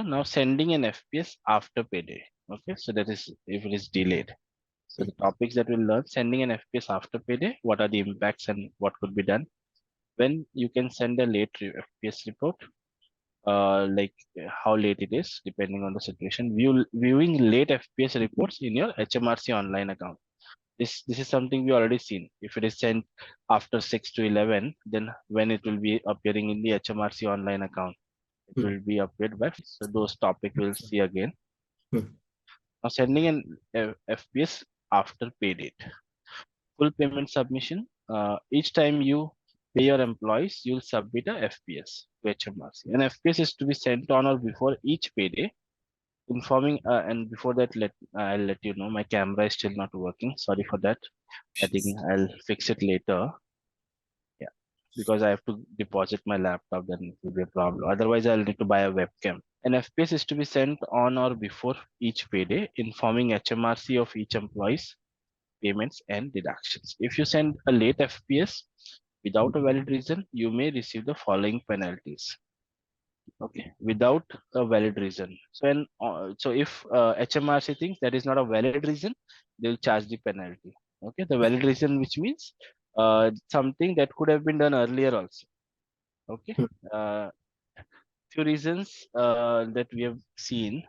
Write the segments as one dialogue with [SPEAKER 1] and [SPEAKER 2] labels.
[SPEAKER 1] now sending an FPS after payday. Okay, so that is if it is delayed. So the topics that we'll learn: sending an FPS after payday, what are the impacts and what could be done. When you can send a late FPS report, like how late it is depending on the situation. Viewing late FPS reports in your HMRC online account. This is something we already seen. If it is sent after 6 to 11, then when it will be appearing in the HMRC online account, it will be appeared by. So those topic we'll see again. Now sending an FPS after pay date. Full payment submission. Each time you pay your employees, you'll submit a FPS to HMRC. An FPS is to be sent on or before each payday, informing. And before that, I'll let you know my camera is still not working. Sorry for that. I think I'll fix it later. Yeah, because I have to deposit my laptop, then it will be a problem. Otherwise, I'll need to buy a webcam. An FPS is to be sent on or before each payday, informing HMRC of each employee's payments and deductions. If you send a late FPS without a valid reason, you may receive the following penalties. Okay, without a valid reason. So if HMRC thinks that is not a valid reason, they will charge the penalty. Okay, the valid reason, which means something that could have been done earlier also. Okay, few reasons that we have seen,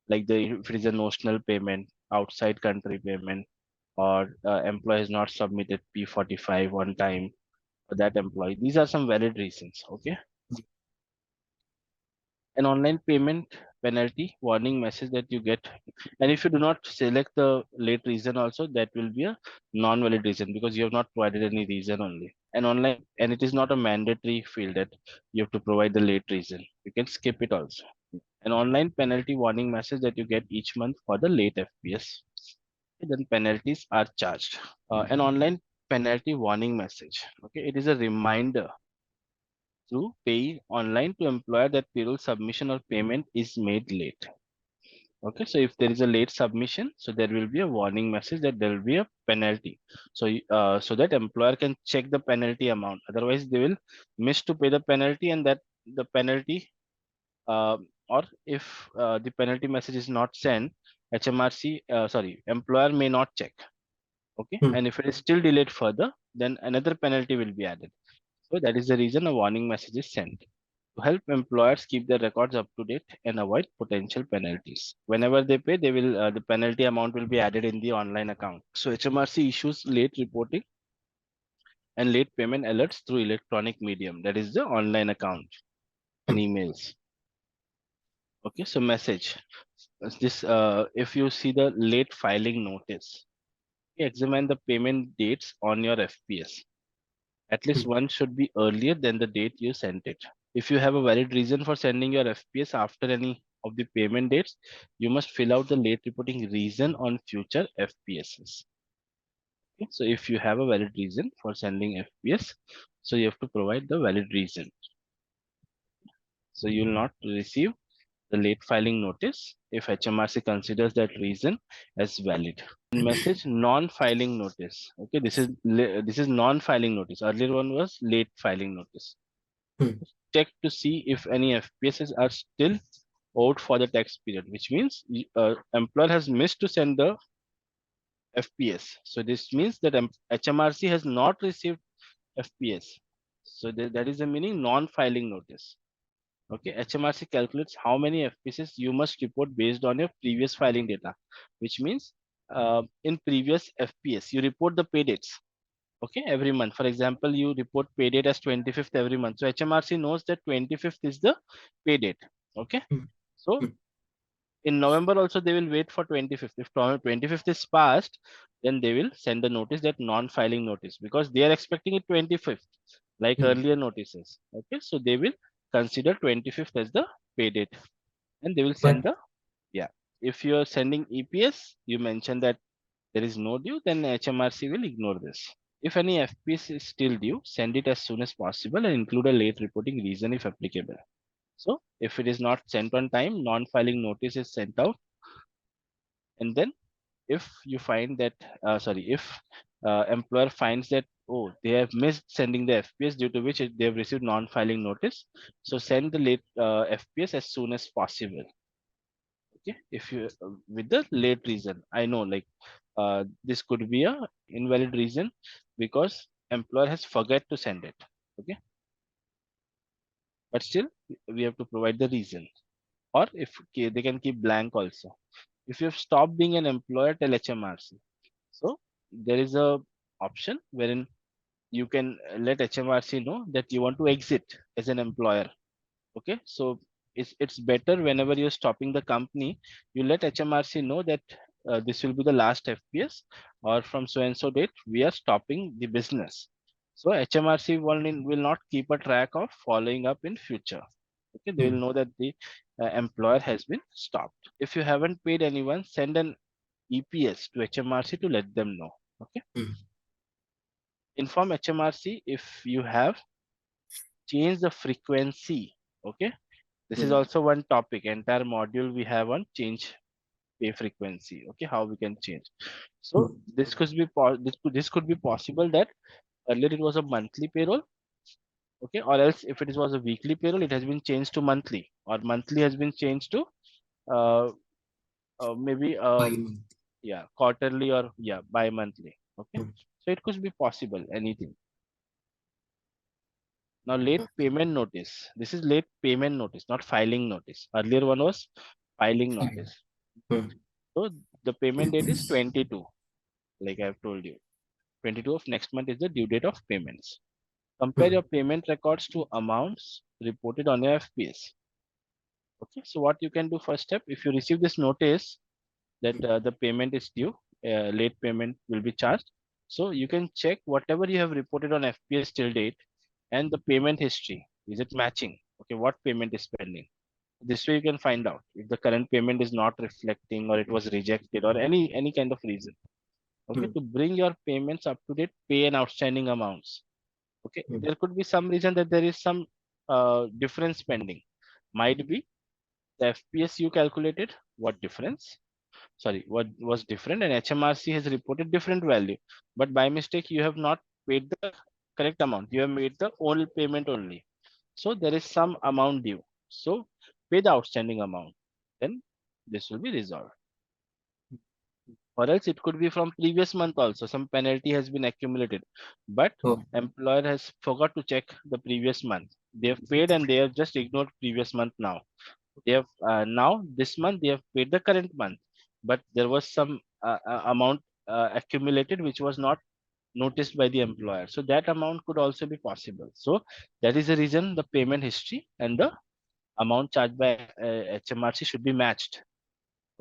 [SPEAKER 1] like if it is a notional payment, outside country payment, or employee has not submitted P45 on time for that employee. These are some valid reasons. Okay. An online payment penalty warning message that you get, and if you do not select the late reason also, that will be a non-valid reason because you have not provided any reason only. And online, and it is not a mandatory field that you have to provide the late reason. You can skip it also. An online penalty warning message that you get each month for the late FPS. Then penalties are charged. An online penalty warning message. Okay, it is a reminder through pay online to employer that payroll submission or payment is made late. Okay, so if there is a late submission, so there will be a warning message that there will be a penalty. So so that employer can check the penalty amount. Otherwise, they will miss to pay the penalty, and that the penalty, or if the penalty message is not sent, HMRC, employer may not check. Okay, and if it is still delayed further, then another penalty will be added. So that is the reason a warning message is sent to help employers keep their records up to date and avoid potential penalties. Whenever they pay, they will the penalty amount will be added in the online account. So HMRC issues late reporting and late payment alerts through electronic medium, that is the online account and emails. Okay, so message. This if you see the late filing notice, examine the payment dates on your FPS. At least one should be earlier than the date you sent it. If you have a valid reason for sending your FPS after any of the payment dates, you must fill out the late reporting reason on future FPSs. Okay? So if you have a valid reason for sending FPS, so you have to provide the valid reason. So you will not receive the late filing notice if HMRC considers that reason as valid. Message non-filing notice. Okay, this is non-filing notice. Earlier one was late filing notice. Check to see if any FPSs are still owed for the tax period, which means employer has missed to send the FPS. So this means that HMRC has not received FPS. So that is the meaning non-filing notice. Okay, HMRC calculates how many FPSs you must report based on your previous filing data, which means in previous FPS, you report the pay dates. Okay, every month. For example, you report pay date as 25th every month. So HMRC knows that 25th is the pay date. Okay, so in November also they will wait for 25th. If 25th is passed, then they will send a notice, that non-filing notice, because they are expecting it 25th, like earlier notices. Okay, so they will consider 25th as the pay date, and they will send the if you are sending EPS, you mention that there is no due, then HMRC will ignore this. If any FPS is still due, send it as soon as possible and include a late reporting reason if applicable. So if it is not sent on time, non-filing notice is sent out. And then if you find that, if employer finds that, oh, they have missed sending the FPS, due to which they have received non-filing notice. So send the late FPS as soon as possible. Okay, if you with the late reason, I know, like this could be a invalid reason because employer has forget to send it. Okay, but still we have to provide the reason. Or if they can keep blank also. If you have stopped being an employer, tell HMRC. So there is a option wherein you can let HMRC know that you want to exit as an employer. Okay, so it's better whenever you're stopping the company, you let HMRC know that this will be the last FPS, or from so and so date we are stopping the business. So HMRC will not keep a track of following up in future. Okay, they will
[SPEAKER 2] mm,
[SPEAKER 1] know that the employer has been stopped. If you haven't paid anyone, send an EPS to HMRC to let them know. Okay,
[SPEAKER 2] mm,
[SPEAKER 1] inform HMRC if you have changed the frequency. Okay, this is
[SPEAKER 2] mm,
[SPEAKER 1] also one topic, entire module we have on change pay frequency. Okay, how we can change. So
[SPEAKER 2] mm.
[SPEAKER 1] this could be possible that earlier it was a monthly payroll. Okay, or else if it was a weekly payroll, it has been changed to monthly, or monthly has been changed to uh, maybe
[SPEAKER 2] By month.
[SPEAKER 1] yeah, quarterly, or yeah, bi-monthly. Okay,
[SPEAKER 2] Mm,
[SPEAKER 1] so it could be possible anything. Now late
[SPEAKER 2] okay.
[SPEAKER 1] payment notice. This is late payment notice, not filing notice. Earlier one was filing
[SPEAKER 2] Fine.
[SPEAKER 1] notice.
[SPEAKER 2] Mm,
[SPEAKER 1] So the payment date is 22, like I've told you. 22 of next month is the due date of payments. Compare
[SPEAKER 2] mm,
[SPEAKER 1] your payment records to amounts reported on your FPS. Okay, so what you can do, first step, if you receive this notice that the payment is due, late payment will be charged. So you can check whatever you have reported on FPS till date and the payment history. Is it matching? Okay, what payment is pending? This way you can find out if the current payment is not reflecting, or it was rejected, or any kind of reason. Okay,
[SPEAKER 2] mm,
[SPEAKER 1] to bring your payments up to date, pay and outstanding amounts. Okay,
[SPEAKER 2] mm,
[SPEAKER 1] there could be some reason that there is some difference pending. Might be the FPS you calculated, what difference? Sorry, what was different, and HMRC has reported different value. But by mistake, you have not paid the correct amount. You have made the old payment only. So there is some amount due. So pay the outstanding amount. Then this will be resolved. Or else it could be from previous month also. Some penalty has been accumulated, but
[SPEAKER 2] oh,
[SPEAKER 1] employer has forgot to check the previous month. They have paid and they have just ignored previous month now. They have now this month they have paid the current month, but there was some amount accumulated which was not noticed by the employer. So that amount could also be possible. So that is the reason the payment history and the amount charged by HMRC should be matched.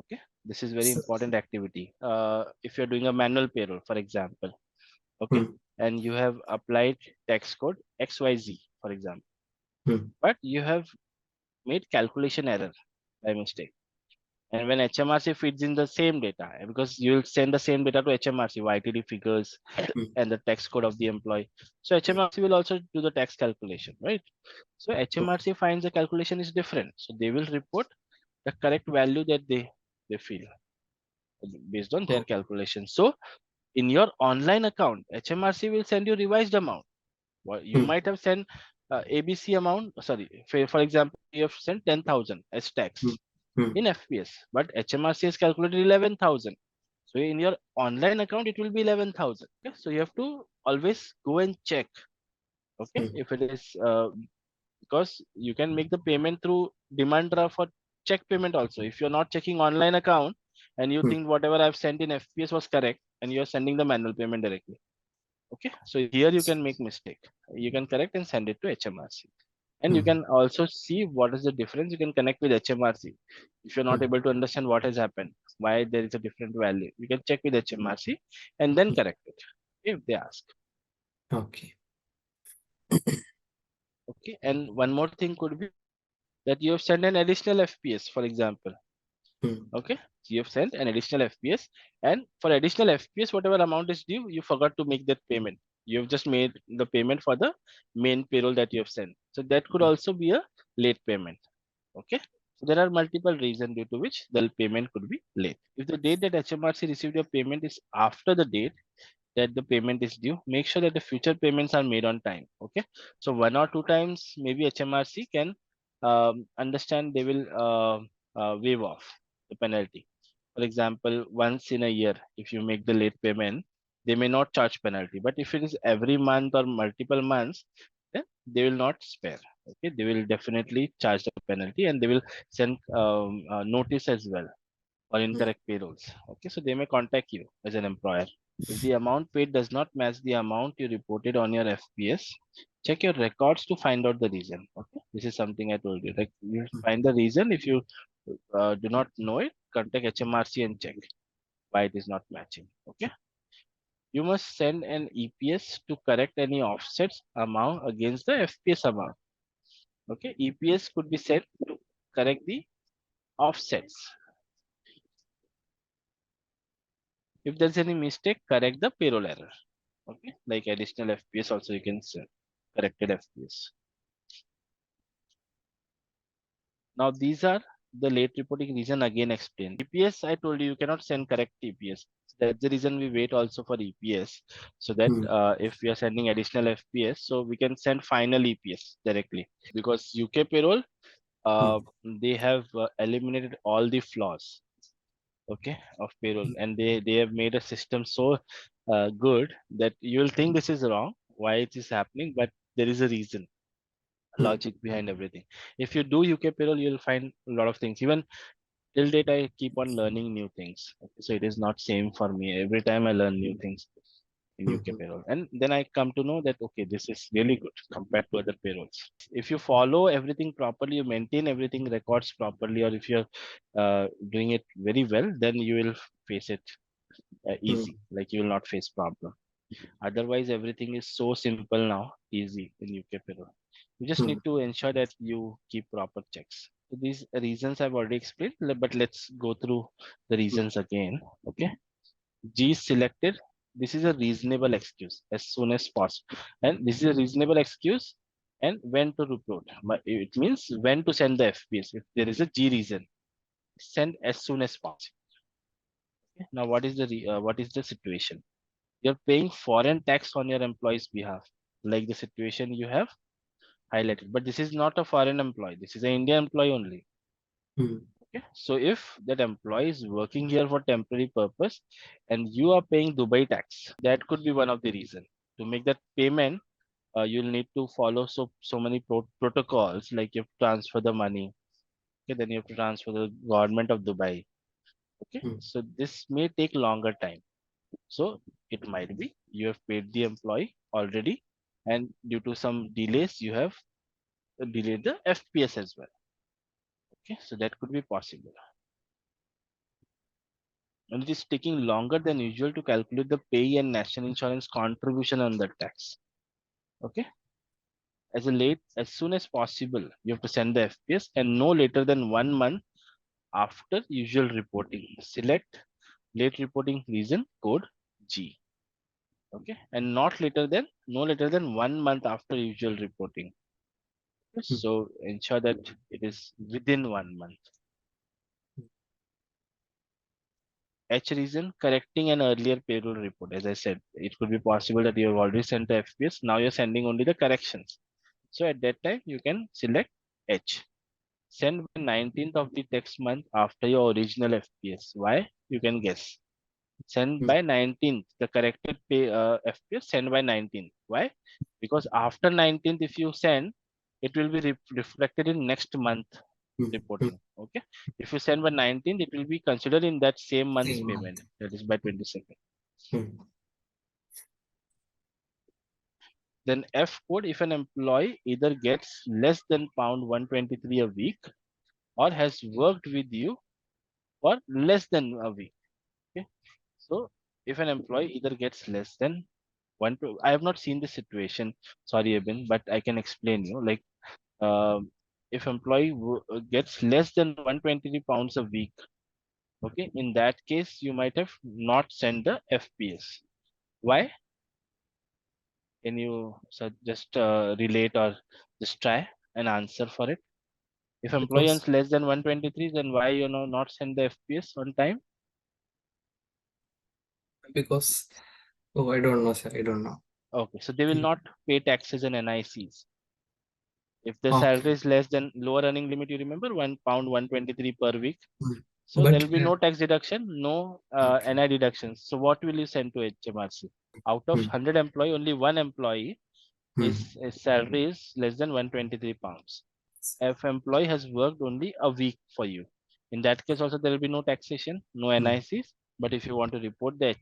[SPEAKER 1] Okay, this is very
[SPEAKER 2] so,
[SPEAKER 1] important activity. If you're doing a manual payroll, for example, okay,
[SPEAKER 2] mm,
[SPEAKER 1] and you have applied tax code XYZ, for example,
[SPEAKER 2] mm,
[SPEAKER 1] but you have made calculation error by mistake. And when HMRC feeds in the same data, because you will send the same data to HMRC, YTD figures
[SPEAKER 2] mm,
[SPEAKER 1] and the tax code of the employee. So HMRC will also do the tax calculation, right? So
[SPEAKER 2] okay.
[SPEAKER 1] HMRC finds the calculation is different. So they will report the correct value that they feel based on their
[SPEAKER 2] Oh,
[SPEAKER 1] calculation. So in your online account, HMRC will send you revised amount. Well, you
[SPEAKER 2] mm,
[SPEAKER 1] might have sent ABC amount. Sorry, for example, you have sent 10,000 as
[SPEAKER 2] mm,
[SPEAKER 1] tax
[SPEAKER 2] mm,
[SPEAKER 1] in FPS, but HMRC has calculated 11,000. So in your online account, it will be 11,000. Okay? So you have to always go and check. Okay,
[SPEAKER 2] mm,
[SPEAKER 1] if it is because you can make the payment through demand draft for check payment also. If you're not checking online account and you
[SPEAKER 2] mm,
[SPEAKER 1] think whatever I've sent in FPS was correct, and you're sending the manual payment directly. Okay, so here you can make mistake. You can correct and send it to HMRC. And you
[SPEAKER 2] mm,
[SPEAKER 1] can also see what is the difference. You can connect with HMRC. If you're not
[SPEAKER 2] mm,
[SPEAKER 1] able to understand what has happened, why there is a different value, you can check with HMRC and then
[SPEAKER 2] mm.
[SPEAKER 1] correct it if they ask.
[SPEAKER 2] Okay.
[SPEAKER 1] Okay, and one more thing could be that you have sent an additional FPS, for example.
[SPEAKER 2] Mm,
[SPEAKER 1] Okay, so you have sent an additional FPS, and for additional FPS, whatever amount is due, you forgot to make that payment. You have just made the payment for the main payroll that you have sent. So that could
[SPEAKER 2] mm,
[SPEAKER 1] also be a late payment. Okay. So there are multiple reasons due to which the payment could be late. If the date that HMRC received your payment is after the date, that the payment is due, make sure that the future payments are made on time. Okay, so 1 or 2 times maybe HMRC can understand, they will waive off the penalty. For example, once in a year, if you make the late payment, they may not charge penalty. But if it is every month or multiple months, then they will not spare. Okay, they will definitely charge the penalty, and they will send notice as well for
[SPEAKER 2] mm,
[SPEAKER 1] incorrect payrolls. Okay, so they may contact you as an employer. If the amount paid does not match the amount you reported on your FPS, check your records to find out the reason. Okay, this is something I told you. Like, you find the reason. If you do not know it, contact HMRC and check why it is not matching. Okay, you must send an EPS to correct any offsets amount against the FPS amount. Okay, EPS could be sent to correct the offsets. If there's any mistake, correct the payroll error. Okay, like additional FPS also you can send corrected FPS. Now these are the late reporting reason again explained. EPS, I told you cannot send correct EPS. That's the reason we wait also for EPS, so that
[SPEAKER 2] mm,
[SPEAKER 1] if we are sending additional FPS, so we can send final EPS directly, because UK payroll, uh,
[SPEAKER 2] mm,
[SPEAKER 1] they have eliminated all the flaws, okay, of payroll, and they have made a system so good that you'll think this is wrong, why it is happening, but there is a reason,
[SPEAKER 2] mm,
[SPEAKER 1] logic behind everything. If you do UK payroll, you'll find a lot of things. Even till date, I keep on learning new things. Okay, so it is not same for me. Every time I learn new things in
[SPEAKER 2] mm,
[SPEAKER 1] UK
[SPEAKER 2] mm,
[SPEAKER 1] payroll, and then I come to know that okay, this is really good compared to other payrolls. If you follow everything properly, you maintain everything records properly, or if you're doing it very well, then you will face it easy.
[SPEAKER 2] mm,
[SPEAKER 1] Like, you will not face problem. Otherwise, everything is so simple now, easy in UK payroll. You just need
[SPEAKER 2] mm,
[SPEAKER 1] to ensure that you keep proper checks. So these reasons I've already explained, but let's go through the
[SPEAKER 2] mm,
[SPEAKER 1] reasons again. Okay, G is selected. This is a reasonable excuse as soon as possible, and this is a reasonable excuse. And when to report, it means when to send the FPS. If there is a G reason, send as soon as possible. Okay? Now, what is the situation? You're paying foreign tax on your employee's behalf, like the situation you have highlighted. But this is not a foreign employee. This is an Indian employee only.
[SPEAKER 2] mm,
[SPEAKER 1] Okay. So if that employee is working here for temporary purpose and you are paying Dubai tax, that could be one of the reason. To make that payment, you'll need to follow so many protocols, like you have to transfer the money. Okay, then you have to transfer the government of Dubai. Okay,
[SPEAKER 2] mm,
[SPEAKER 1] so this may take longer time. So it might be you have paid the employee already, and due to some delays, you have delayed the FPS as well. Okay, so that could be possible. And it is taking longer than usual to calculate the pay and national insurance contribution on the tax. Okay, as soon as possible, you have to send the FPS, and no later than 1 month after usual reporting. Select late reporting reason code G. Okay, and no later than 1 month after usual reporting.
[SPEAKER 2] mm,
[SPEAKER 1] So ensure that it is within 1 month. H reason, correcting an earlier payroll report. As I said, it could be possible that you have already sent the FPS. Now you're sending only the corrections. So at that time, you can select H. Send by 19th of the text month after your original FPS. Why? You can guess. Send
[SPEAKER 2] mm,
[SPEAKER 1] by 19th. The corrected FPS, send by 19th. Why? Because after 19th, if you send, it will be reflected in next month
[SPEAKER 2] mm, mm,
[SPEAKER 1] reporting. Okay. If you send by 19th, it will be considered in that same month's
[SPEAKER 2] same
[SPEAKER 1] payment.
[SPEAKER 2] month.
[SPEAKER 1] That is by 22nd.
[SPEAKER 2] Mm,
[SPEAKER 1] Then F code, if an employee either gets less than pound 123 a week or has worked with you for less than a week. Okay. So if an employee either gets less than I have not seen this situation. Sorry, Abin, but I can explain you. Like, if employee gets less than 123 pounds a week, okay, in that case, you might have not sent the FPS. Why? Can you just relate or just try an answer for it? If employee
[SPEAKER 2] because
[SPEAKER 1] earns less than 123, then why not send the FPS on time?
[SPEAKER 2] because Oh, I don't know, sir. I don't know.
[SPEAKER 1] Okay, so they will not pay taxes and NICs. If the
[SPEAKER 2] Okay.
[SPEAKER 1] salary is less than lower earning limit, you remember £1 123 per week.
[SPEAKER 2] Mm.
[SPEAKER 1] So there
[SPEAKER 2] But
[SPEAKER 1] will be no tax deduction, no
[SPEAKER 2] okay.
[SPEAKER 1] NI deductions. So what will you send to HMRC? Out of
[SPEAKER 2] Mm.
[SPEAKER 1] 100 employee, only one employee
[SPEAKER 2] Mm.
[SPEAKER 1] his salary is less than £123. If employee has worked only a week for you, in that case also there will be no taxation, no
[SPEAKER 2] Mm.
[SPEAKER 1] NICs. But if you want to report the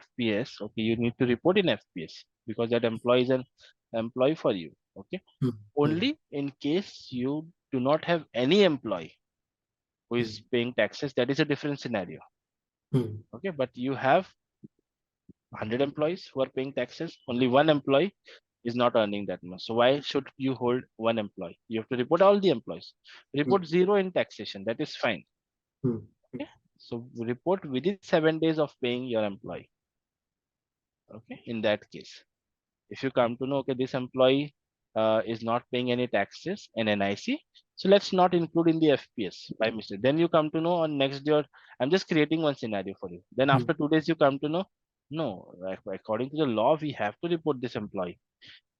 [SPEAKER 1] FPS, okay, you need to report in FPS because that employee is an employee for you. Okay,
[SPEAKER 2] Mm. Mm.
[SPEAKER 1] only in case you do not have any employee who is
[SPEAKER 2] Mm.
[SPEAKER 1] paying taxes, that is a different scenario.
[SPEAKER 2] Mm.
[SPEAKER 1] Okay, but you have 100 employees who are paying taxes, only one employee is not earning that much. So why should you hold one employee? You have to report all the employees.
[SPEAKER 2] Mm.
[SPEAKER 1] Report zero in taxation. That is fine.
[SPEAKER 2] Mm.
[SPEAKER 1] Okay. So report within 7 days of paying your employee. Okay. In that case, if you come to know, okay, this employee is not paying any taxes and NIC, so let's not include in the FPS by mistake. Then you come to know on next day, or I'm just creating one scenario for you. Then
[SPEAKER 2] Mm.
[SPEAKER 1] after 2 days, you come to know, no, according to the law, we have to report this employee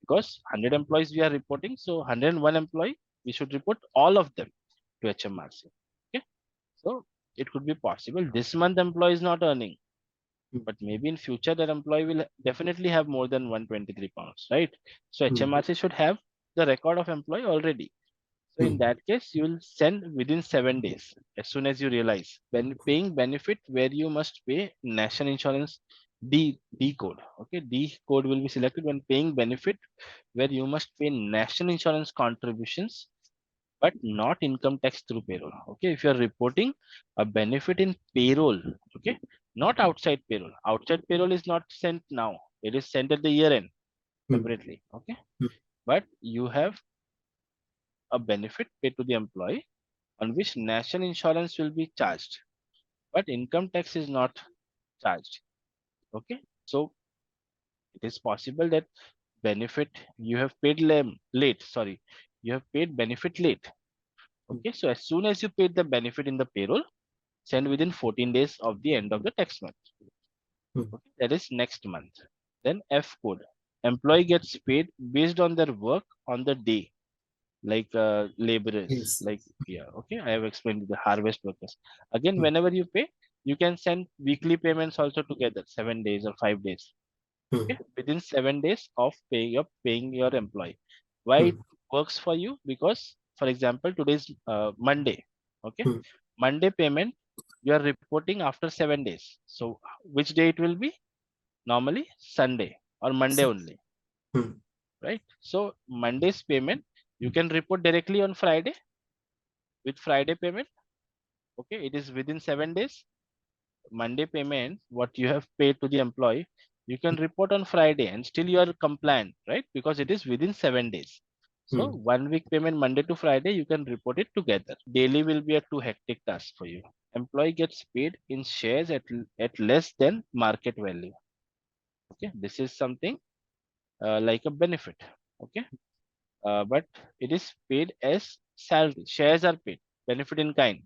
[SPEAKER 1] because 100 employees we are reporting. So 101 employee, we should report all of them to HMRC. Okay. So it could be possible this month employee is not earning,
[SPEAKER 2] Mm.
[SPEAKER 1] but maybe in future that employee will definitely have more than £123, right? So
[SPEAKER 2] Mm.
[SPEAKER 1] HMRC should have the record of employee already. So in
[SPEAKER 2] Mm.
[SPEAKER 1] that case, you will send within 7 days as soon as you realize when paying benefit where you must pay national insurance D code. Okay, D code will be selected when paying benefit where you must pay national insurance contributions but not income tax through payroll. Okay, if you are reporting a benefit in payroll, okay, not outside payroll. Outside payroll is not sent now. It is sent at the year end
[SPEAKER 2] Mm.
[SPEAKER 1] separately. Okay,
[SPEAKER 2] Mm.
[SPEAKER 1] but you have a benefit paid to the employee on which national insurance will be charged, but income tax is not charged. Okay, so it is possible that benefit you have paid late. Sorry, you have paid benefit late.
[SPEAKER 2] Mm.
[SPEAKER 1] Okay, so as soon as you paid the benefit in the payroll, send within 14 days of the end of the tax month.
[SPEAKER 2] Mm.
[SPEAKER 1] Okay, that is next month. Then F code. Employee gets paid based on their work on the day, like laborers,
[SPEAKER 2] Yes.
[SPEAKER 1] like yeah. Okay, I have explained the harvest workers. Again,
[SPEAKER 2] Mm.
[SPEAKER 1] whenever you pay, you can send weekly payments also together, 7 days or 5 days. Okay,
[SPEAKER 2] Mm.
[SPEAKER 1] within 7 days of paying your employee. Why it
[SPEAKER 2] Mm.
[SPEAKER 1] works for you? Because, for example, today's Monday. Okay,
[SPEAKER 2] Mm.
[SPEAKER 1] Monday payment you are reporting after 7 days. So which day it will be? Normally Sunday or Monday only,
[SPEAKER 2] Mm.
[SPEAKER 1] right? So Monday's payment you can report directly on Friday with Friday payment. Okay, it is within 7 days. Monday payment, what you have paid to the employee, you can report on Friday and still you are compliant, right? Because it is within 7 days. So
[SPEAKER 2] Mm.
[SPEAKER 1] 1 week payment Monday to Friday, you can report it together. Daily will be a too hectic task for you. Employee gets paid in shares at less than market value. Okay, this is something like a benefit. Okay, but it is paid as salary. Shares are paid, benefit in kind.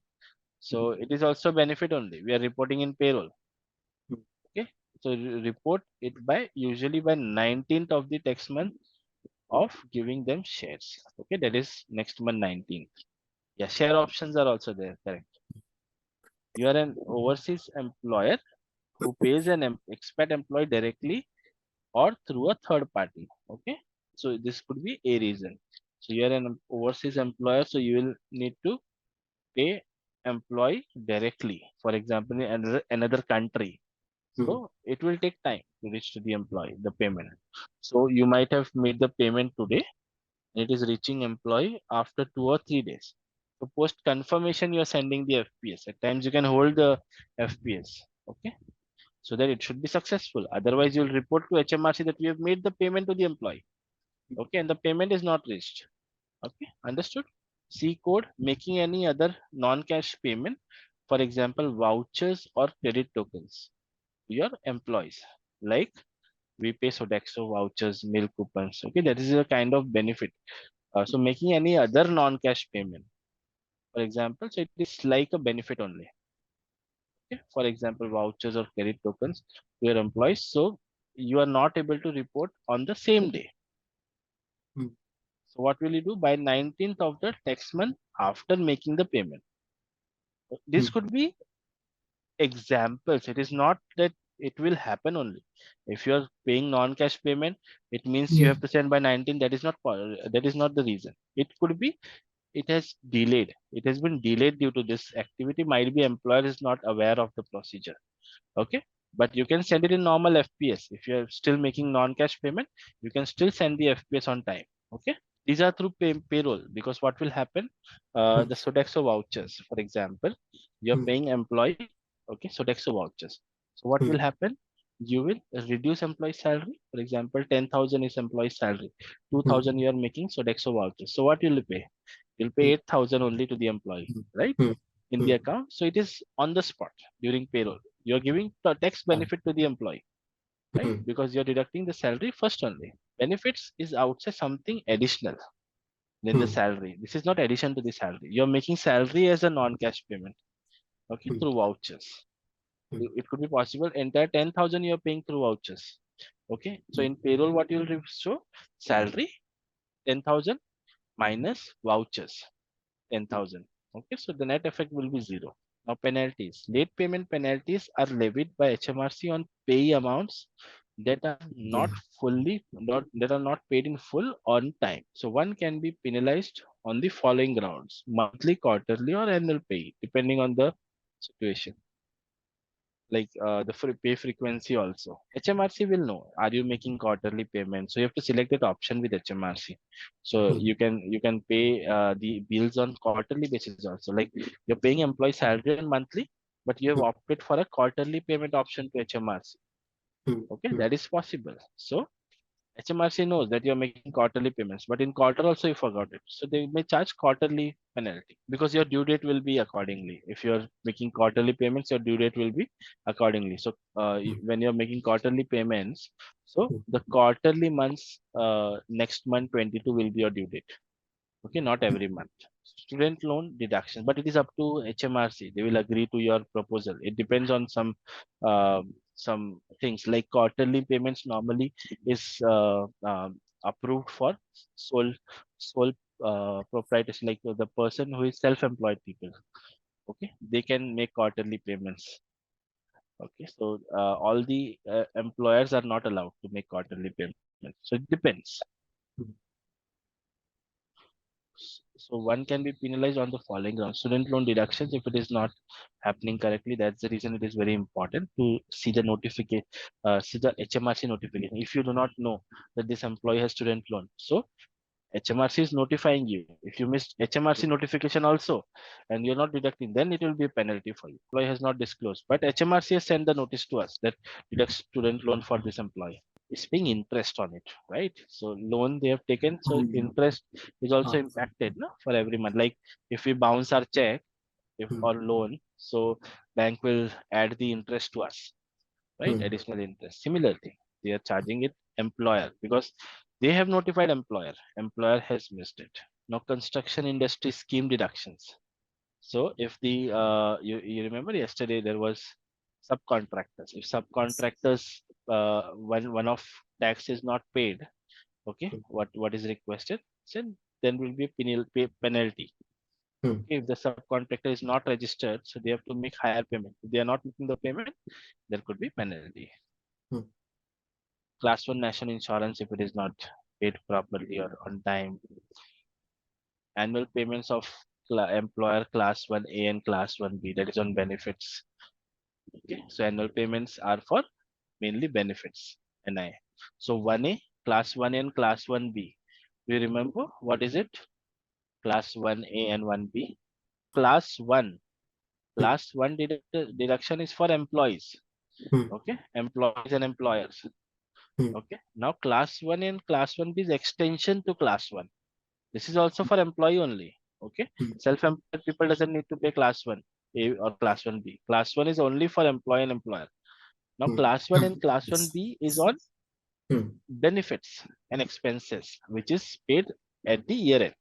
[SPEAKER 1] So it is also benefit only. We are reporting in payroll.
[SPEAKER 2] Mm.
[SPEAKER 1] Okay, so report it by usually by 19th of the tax month of giving them shares. Okay, that is next month 19th. Yeah, share options are also there. Correct. You are an overseas employer who pays an expat employee directly or through a third party. Okay, so this could be a reason. So you are an overseas employer, so you will need to pay employee directly. For example, in another country.
[SPEAKER 2] Mm.
[SPEAKER 1] So it will take time to reach to the employee, the payment. So you might have made the payment today and it is reaching employee after 2 or 3 days. So post confirmation, you are sending the FPS. At times you can hold the FPS. Okay. So that it should be successful. Otherwise, you'll report to HMRC that we have made the payment to the employee. Okay. And the payment is not reached. Okay. Understood? C code, making any other non-cash payment, for example, vouchers or credit tokens to your employees. Like we pay Sodexo vouchers, meal coupons. Okay, that is a kind of benefit. So making any other non-cash payment, for example, so it is like a benefit only. Okay, for example, vouchers or credit tokens to your employees. So you are not able to report on the same day.
[SPEAKER 2] Hmm.
[SPEAKER 1] So what will you do by 19th of the next month after making the payment? This
[SPEAKER 2] Hmm.
[SPEAKER 1] could be examples. It is not that it will happen only. If you are paying non-cash payment, it means you
[SPEAKER 2] Yeah.
[SPEAKER 1] have to send by 19. That is not the reason. It could be it has delayed. It has been delayed due to this activity. Might be employer is not aware of the procedure. Okay, but you can send it in normal FPS. If you are still making non-cash payment, you can still send the FPS on time. Okay, these are through payroll, because what will happen,
[SPEAKER 2] Hmm.
[SPEAKER 1] the Sodexo vouchers, for example, you're
[SPEAKER 2] Hmm.
[SPEAKER 1] paying employee, okay, Sodexo vouchers. So what
[SPEAKER 2] Hmm.
[SPEAKER 1] will happen, you will reduce employee salary. For example, 10,000 is employee salary,
[SPEAKER 2] Hmm.
[SPEAKER 1] 2,000 you are making Sodexo vouchers. So what you'll pay, you'll pay
[SPEAKER 2] Hmm.
[SPEAKER 1] 8,000 only to the employee, right,
[SPEAKER 2] Hmm.
[SPEAKER 1] in the
[SPEAKER 2] Hmm.
[SPEAKER 1] account. So it is on the spot during payroll. You're giving the tax benefit to the employee, right?
[SPEAKER 2] Hmm.
[SPEAKER 1] Because you're deducting the salary first only. Benefits is outside something additional than the
[SPEAKER 2] Hmm.
[SPEAKER 1] salary. This is not addition to the salary. You're making salary as a non-cash payment, okay,
[SPEAKER 2] Hmm.
[SPEAKER 1] through vouchers.
[SPEAKER 2] Hmm.
[SPEAKER 1] It could be possible entire 10,000 you're paying through vouchers. Okay, so
[SPEAKER 2] Hmm.
[SPEAKER 1] in payroll, what you'll show salary 10,000 minus vouchers 10,000. Okay, so the net effect will be zero. Now penalties. Late payment penalties are levied by HMRC on pay amounts that are not
[SPEAKER 2] Yeah.
[SPEAKER 1] that are not paid in full on time. So one can be penalized on the following grounds: monthly, quarterly, or annual pay, depending on the situation. Like the pay frequency also. HMRC will know, are you making quarterly payments? So you have to select that option with HMRC. So
[SPEAKER 2] Hmm.
[SPEAKER 1] you can pay the bills on quarterly basis also. Like you're paying employee salary on monthly, but you have
[SPEAKER 2] Hmm.
[SPEAKER 1] opted for a quarterly payment option to HMRC.
[SPEAKER 2] Hmm.
[SPEAKER 1] Okay,
[SPEAKER 2] Hmm.
[SPEAKER 1] that is possible. So HMRC knows that you're making quarterly payments, but in quarter also you forgot it. So they may charge quarterly penalty because your due date will be accordingly. If you're making quarterly payments, your due date will be accordingly. So
[SPEAKER 2] Hmm.
[SPEAKER 1] when you're making quarterly payments, so
[SPEAKER 2] Hmm.
[SPEAKER 1] the quarterly months next month 22 will be your due date. Okay, not every month. Student loan deduction, but it is up to HMRC. They will agree to your proposal. It depends on some things like quarterly payments normally is approved for sole sole proprietors, like the person who is self-employed people. Okay, they can make quarterly payments. Okay, so all the employers are not allowed to make quarterly payments. So it depends.
[SPEAKER 2] Hmm.
[SPEAKER 1] So one can be penalized on the following grounds. Student loan deductions, if it is not happening correctly, that's the reason it is very important to see the notification, see the HMRC notification. If you do not know that this employee has student loan, so HMRC is notifying you. If you missed HMRC notification also, and you're not deducting, then it will be a penalty for you. Employee has not disclosed, but HMRC has sent the notice to us that deduct student loan for this employee. Is paying interest on it, right? So loan they have taken, so
[SPEAKER 2] Hmm.
[SPEAKER 1] interest is also
[SPEAKER 2] Ah.
[SPEAKER 1] impacted, no, for every month. Like if we bounce our check, if
[SPEAKER 2] Hmm.
[SPEAKER 1] or loan, so bank will add the interest to us, right?
[SPEAKER 2] Hmm.
[SPEAKER 1] Additional interest. Similarly, they are charging it employer because they have notified employer. Employer has missed it. Now construction industry scheme deductions. So if the you remember yesterday there was subcontractors. If subcontractors one of tax is not paid, okay, what is requested, then will be a penalty.
[SPEAKER 2] Hmm.
[SPEAKER 1] Okay, if the subcontractor is not registered, so they have to make higher payment. If they are not making the payment, there could be penalty.
[SPEAKER 2] Hmm.
[SPEAKER 1] Class one national insurance if it is not paid properly or on time. Annual payments of employer class 1A and class 1B, that is on benefits. Okay, so annual payments are for mainly benefits. NI. So 1A, class 1A and class 1B. Do you remember what is it? Class 1A and 1B. Class 1.
[SPEAKER 2] Hmm.
[SPEAKER 1] Class 1 deduction is for employees.
[SPEAKER 2] Hmm.
[SPEAKER 1] Okay, employees and employers.
[SPEAKER 2] Hmm.
[SPEAKER 1] Okay, now class 1 and class 1B is extension to class 1. This is also for employee only. Okay,
[SPEAKER 2] Hmm.
[SPEAKER 1] self-employed people doesn't need to pay class 1 A or class 1B. Class 1 is only for employee and employer. Now
[SPEAKER 2] Hmm.
[SPEAKER 1] class 1 and class
[SPEAKER 2] Yes.
[SPEAKER 1] 1B is on
[SPEAKER 2] Hmm.
[SPEAKER 1] benefits and expenses, which is paid at the year end.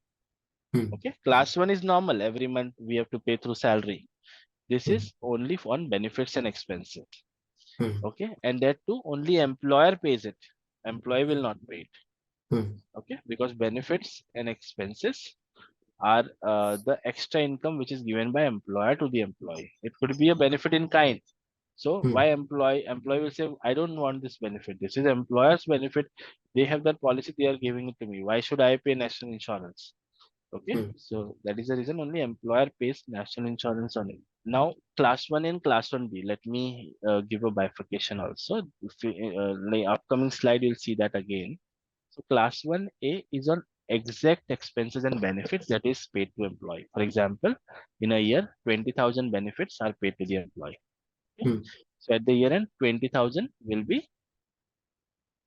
[SPEAKER 2] Hmm.
[SPEAKER 1] Okay, class 1 is normal. Every month we have to pay through salary. This
[SPEAKER 2] Hmm.
[SPEAKER 1] is only on benefits and expenses.
[SPEAKER 2] Hmm.
[SPEAKER 1] Okay, and that too only employer pays it. Employee will not pay it.
[SPEAKER 2] Hmm.
[SPEAKER 1] Okay, because benefits and expenses are the extra income which is given by employer to the employee. It could be a benefit in kind. So
[SPEAKER 2] Hmm.
[SPEAKER 1] why employee will say, I don't want this benefit. This is employer's benefit. They have that policy. They are giving it to me. Why should I pay national insurance? Okay,
[SPEAKER 2] Hmm.
[SPEAKER 1] so that is the reason only employer pays national insurance on it. Now, class one and class one B. Let me give a bifurcation also. If you, the upcoming slide, you'll see that again. So class 1A is on exact expenses and benefits that is paid to employee. For example, in a year, 20,000 benefits are paid to the employee. Okay?
[SPEAKER 2] Hmm.
[SPEAKER 1] So at the year end, 20,000 will be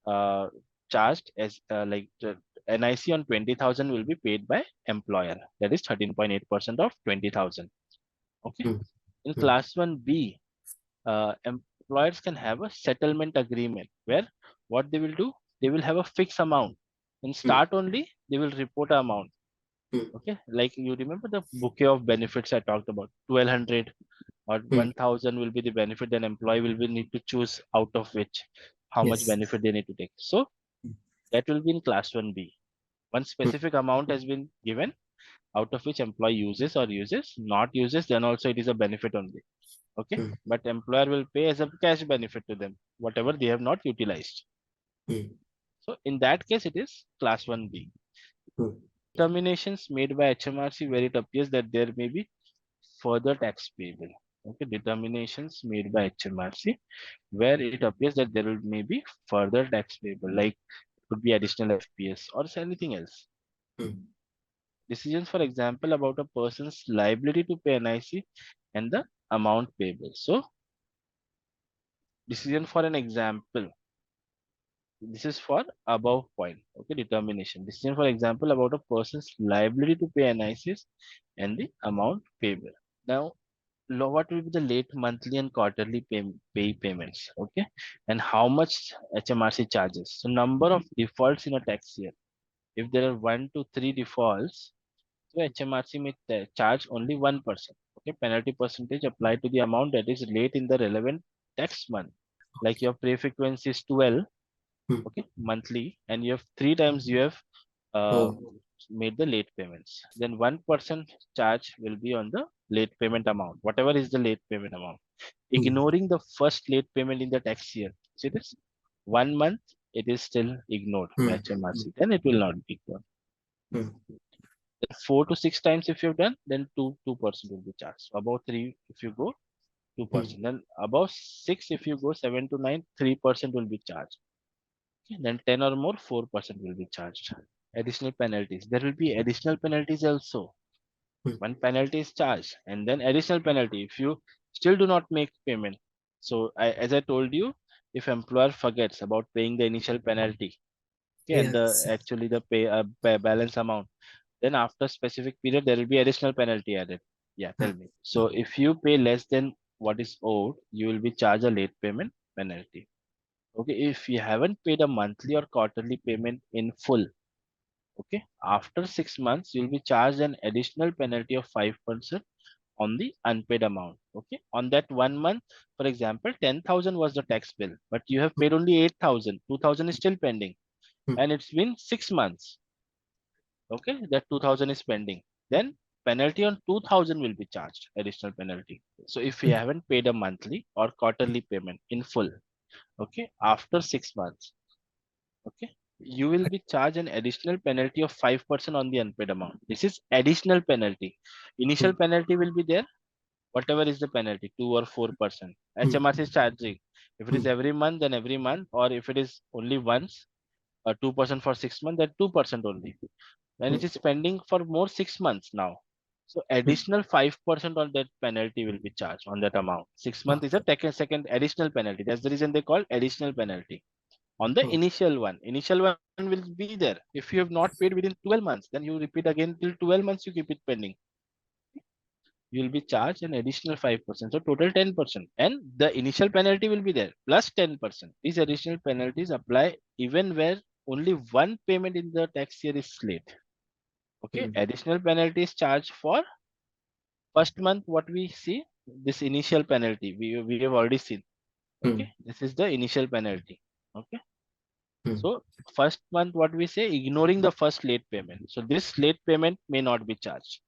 [SPEAKER 1] uh, charged as like the NIC on 20,000 will be paid by employer. That is 13.8% of 20,000. Okay.
[SPEAKER 2] Hmm.
[SPEAKER 1] In
[SPEAKER 2] Hmm.
[SPEAKER 1] class 1B, employers can have a settlement agreement where what they will do, they will have a fixed amount. In
[SPEAKER 2] Hmm.
[SPEAKER 1] start only, they will report an amount.
[SPEAKER 2] Hmm.
[SPEAKER 1] Okay, like you remember the bouquet of benefits I talked about, 1200 or
[SPEAKER 2] Hmm.
[SPEAKER 1] 1000 will be the benefit, then employee will be need to choose out of which how much
[SPEAKER 2] Yes.
[SPEAKER 1] benefit they need to take. So that will be in class 1B. One
[SPEAKER 2] Hmm.
[SPEAKER 1] specific amount has been given out of which employee uses or uses, not uses, then also it is a benefit only. Okay,
[SPEAKER 2] Hmm.
[SPEAKER 1] but employer will pay as a cash benefit to them, whatever they have not utilized.
[SPEAKER 2] Hmm.
[SPEAKER 1] So in that case, it is class 1B.
[SPEAKER 2] Hmm.
[SPEAKER 1] Determinations made by HMRC where it appears that there may be further tax payable. Okay, determinations made by HMRC where it appears that there will may be further tax payable, like could be additional FPS or anything else.
[SPEAKER 2] Hmm.
[SPEAKER 1] Decisions, for example, about a person's liability to pay NIC and the amount payable. So, decision for an example. This is for above point. Okay, determination. Decision, for example, about a person's liability to pay NICs and the amount payable. Now, what will be the late monthly and quarterly pay payments? Okay, and how much HMRC charges? So, number of defaults in a tax year. If there are 1 to 3 defaults, so HMRC may charge only 1%. Okay, penalty percentage applied to the amount that is late in the relevant tax month. Like your pay frequency is 12,
[SPEAKER 2] Hmm.
[SPEAKER 1] okay, monthly, and you have 3 times you have uh,
[SPEAKER 2] Oh.
[SPEAKER 1] made the late payments. Then 1% charge will be on the late payment amount, whatever is the late payment amount,
[SPEAKER 2] Hmm.
[SPEAKER 1] ignoring the first late payment in the tax year. See this? 1 month it is still ignored by
[SPEAKER 2] Hmm.
[SPEAKER 1] HMRC, then it will not be ignored.
[SPEAKER 2] Hmm.
[SPEAKER 1] 4 to 6 times if you've done, then 2% will be charged. So above 3 if you go,
[SPEAKER 2] Hmm.
[SPEAKER 1] 2%. Then above 6 if you go 7 to 9, 3% will be charged. Okay, then 10 or more, 4% will be charged. Additional penalties. There will be additional penalties also.
[SPEAKER 2] Hmm.
[SPEAKER 1] One penalty is charged, and then additional penalty if you still do not make payment. So as I told you, if employer forgets about paying the initial penalty, okay, and the
[SPEAKER 2] Yes.
[SPEAKER 1] actually the balance amount, then after specific period there will be additional penalty added. Yeah, tell
[SPEAKER 2] Hmm.
[SPEAKER 1] me. So if you pay less than what is owed, you will be charged a late payment penalty. Okay, if you haven't paid a monthly or quarterly payment in full, okay, after 6 months you'll be charged an additional penalty of 5% on the unpaid amount. Okay, on that 1 month, for example, 10,000 was the tax bill, but you have paid only 8,000. 2,000 is still pending,
[SPEAKER 2] Hmm.
[SPEAKER 1] and it's been 6 months. Okay, that 2,000 is pending. Then penalty on 2,000 will be charged, additional penalty. So if you
[SPEAKER 2] Hmm.
[SPEAKER 1] haven't paid a monthly or quarterly payment in full, okay, after 6 months, okay, you will be charged an additional penalty of 5% on the unpaid amount. This is additional penalty. Initial
[SPEAKER 2] Hmm.
[SPEAKER 1] penalty will be there, whatever is the penalty, 2 or 4%.
[SPEAKER 2] Hmm.
[SPEAKER 1] HMRC is charging. If it is
[SPEAKER 2] Hmm.
[SPEAKER 1] every month, then every month, or if it is only once, 2% for 6 months, then 2% only. Then
[SPEAKER 2] Hmm.
[SPEAKER 1] it is pending for more 6 months now. So
[SPEAKER 2] Hmm.
[SPEAKER 1] additional 5% on that penalty will be charged on that amount. 6 months is a
[SPEAKER 2] Okay.
[SPEAKER 1] second additional penalty. That's the reason they call additional penalty on the
[SPEAKER 2] Hmm.
[SPEAKER 1] initial one. Initial one will be there. If you have not paid within 12 months, then you repeat again till 12 months, you keep it pending. You will be charged an additional 5%. So total 10%. And the initial penalty will be there plus 10%. These additional penalties apply even where only one payment in the tax year is late. Okay.
[SPEAKER 2] Hmm.
[SPEAKER 1] Additional penalty is charged for first month. What we see, this initial penalty, we have already seen. Okay, this is the initial penalty. Okay,
[SPEAKER 2] mm,
[SPEAKER 1] so first month, what we say, ignoring the first late payment. So this late payment may not be charged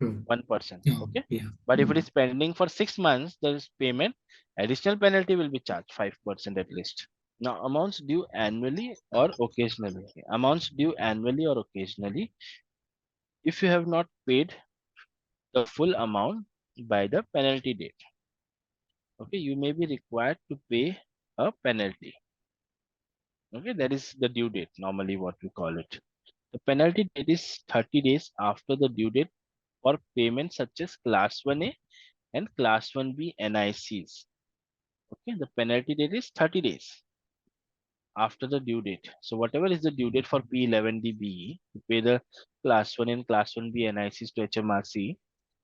[SPEAKER 2] mm.
[SPEAKER 1] 1%.
[SPEAKER 2] Yeah,
[SPEAKER 1] Okay,
[SPEAKER 2] yeah.
[SPEAKER 1] but if it is pending for 6 months, there is payment, additional penalty will be charged 5% at least. Now, amounts due annually or occasionally. Amounts due annually or occasionally. If you have not paid the full amount by the penalty date, okay, you may be required to pay a penalty. Okay, that is the due date, normally what we call it. The penalty date is 30 days after the due date for payments such as Class 1A and Class 1B NICs. Okay, the penalty date is 30 days after the due date. So whatever is the due date for P11DBE to pay the Class 1 and Class 1B NICs to HMRC,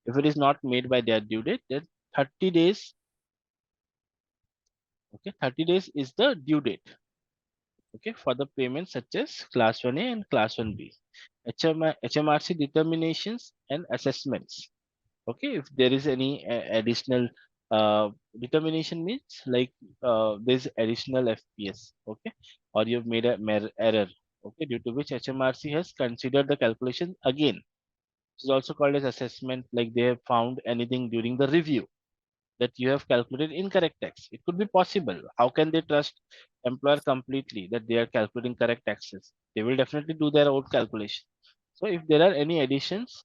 [SPEAKER 1] if it is not made by their due date, then 30 days, okay, 30 days is the due date, okay, for the payments such as Class 1A and Class 1B. HMRC determinations and assessments. Okay, if there is any additional determination means like there's additional FPS, okay, or you've made a error, okay, due to which HMRC has considered the calculation again. It is also called as assessment, like they have found anything during the review that you have calculated incorrect tax. It could be possible. How can they trust employer completely that they are calculating correct taxes? They will definitely do their own calculation. So if there are any additions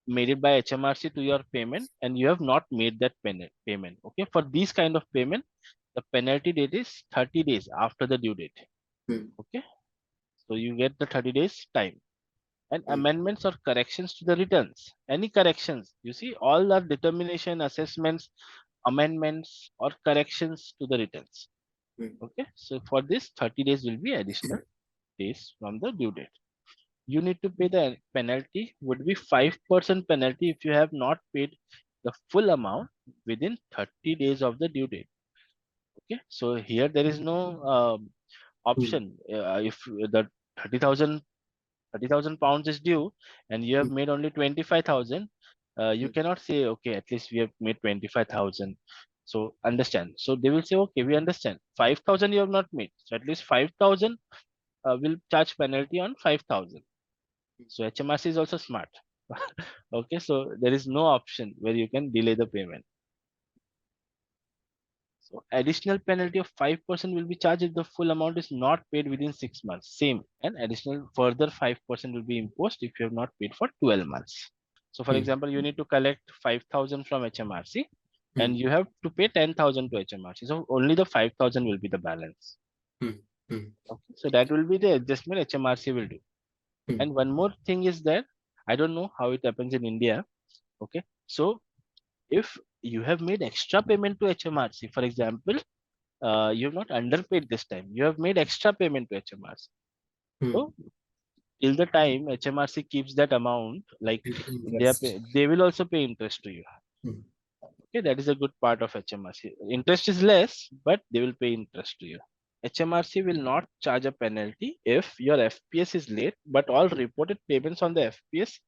[SPEAKER 1] made it by HMRC to your payment and you have not made that payment, okay, for these kind of payment, the penalty date is 30 days after the due date.
[SPEAKER 2] Mm,
[SPEAKER 1] Okay, so you get the 30 days time. And
[SPEAKER 2] mm,
[SPEAKER 1] amendments or corrections to the returns. Any corrections, you see, all are determination, assessments, amendments, or corrections to the returns.
[SPEAKER 2] mm,
[SPEAKER 1] Okay, so for this, 30 days will be additional days from the due date. You need to pay the penalty, would be 5% penalty if you have not paid the full amount within 30 days of the due date. Okay, so here there is no
[SPEAKER 2] mm,
[SPEAKER 1] option. If the 30,000 30,000 pounds is due and you have
[SPEAKER 2] mm,
[SPEAKER 1] made only 25,000, you
[SPEAKER 2] mm,
[SPEAKER 1] cannot say, okay, at least we have made 25,000. So understand. So they will say, okay, we understand. 5,000 you have not made. So at least 5,000 will charge penalty on 5,000. So HMRC is also smart. Okay, so there is no option where you can delay the payment. So additional penalty of 5% will be charged if the full amount is not paid within 6 months. Same. And additional further 5% will be imposed if you have not paid for 12 months. So for
[SPEAKER 2] mm,
[SPEAKER 1] example, you need to collect 5,000 from HMRC and
[SPEAKER 2] mm,
[SPEAKER 1] you have to pay 10,000 to HMRC. So only the 5,000 will be the balance.
[SPEAKER 2] mm, mm,
[SPEAKER 1] Okay. So that will be the adjustment HMRC will do.
[SPEAKER 2] mm,
[SPEAKER 1] And one more thing is that I don't know how it happens in India. Okay. So if you have made extra payment to HMRC, for example, you have not underpaid this time. You have made extra payment to HMRC.
[SPEAKER 2] mm.
[SPEAKER 1] So till the time HMRC keeps that amount, like
[SPEAKER 2] Interest.
[SPEAKER 1] they will also pay interest to you.
[SPEAKER 2] Mm,
[SPEAKER 1] Okay, that is a good part of HMRC. Interest is less, but they will pay interest to you. HMRC will not charge a penalty if your FPS is late, but all reported payments on the FPS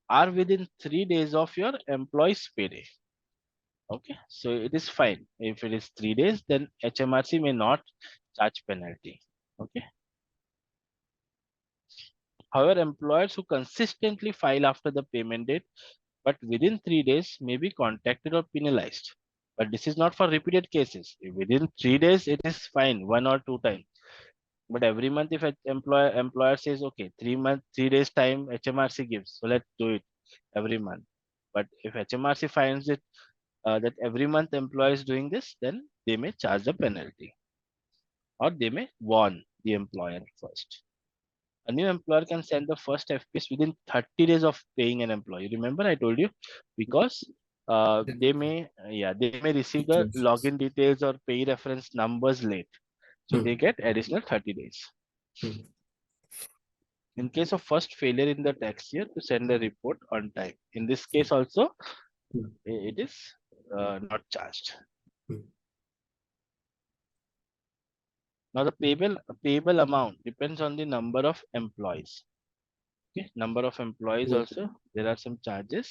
[SPEAKER 1] are within 3 days of your employee's payday. Okay, so it is fine. If it is 3 days, then HMRC may not charge penalty. Okay. However, employers who consistently file after the payment date but within 3 days may be contacted or penalized. But this is not for repeated cases. If within 3 days, it is fine, 1 or 2 times. But every month, if an employer says, okay, 3 month, 3 days time HMRC gives, so let's do it every month. But if HMRC finds it that every month employer is doing this, then they may charge a penalty or they may warn the employer first. A new employer can send the first FPS within 30 days of paying an employee. Remember, I told you, because
[SPEAKER 2] then,
[SPEAKER 1] they may receive the
[SPEAKER 2] interest.
[SPEAKER 1] login details or pay reference numbers late. So they
[SPEAKER 2] Mm,
[SPEAKER 1] get additional 30 days.
[SPEAKER 2] mm,
[SPEAKER 1] In case of first failure in the tax year to send a report on time. In this case also,
[SPEAKER 2] mm,
[SPEAKER 1] it is not charged.
[SPEAKER 2] mm,
[SPEAKER 1] Now the payable amount depends on the number of employees. Okay, number of employees
[SPEAKER 2] mm,
[SPEAKER 1] also, there are some charges.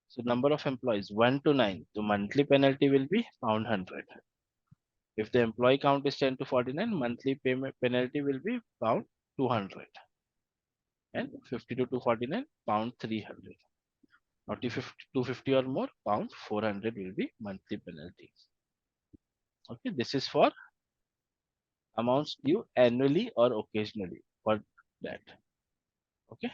[SPEAKER 1] So number of employees 1 to 9. The monthly penalty will be pound 100. If the employee count is 10 to 49, monthly payment penalty will be pound 200, and 52 to 49 pound 300. Not if 250 or more, pound 400 will be monthly penalty. Okay, this is for amounts due annually or occasionally for that. Okay.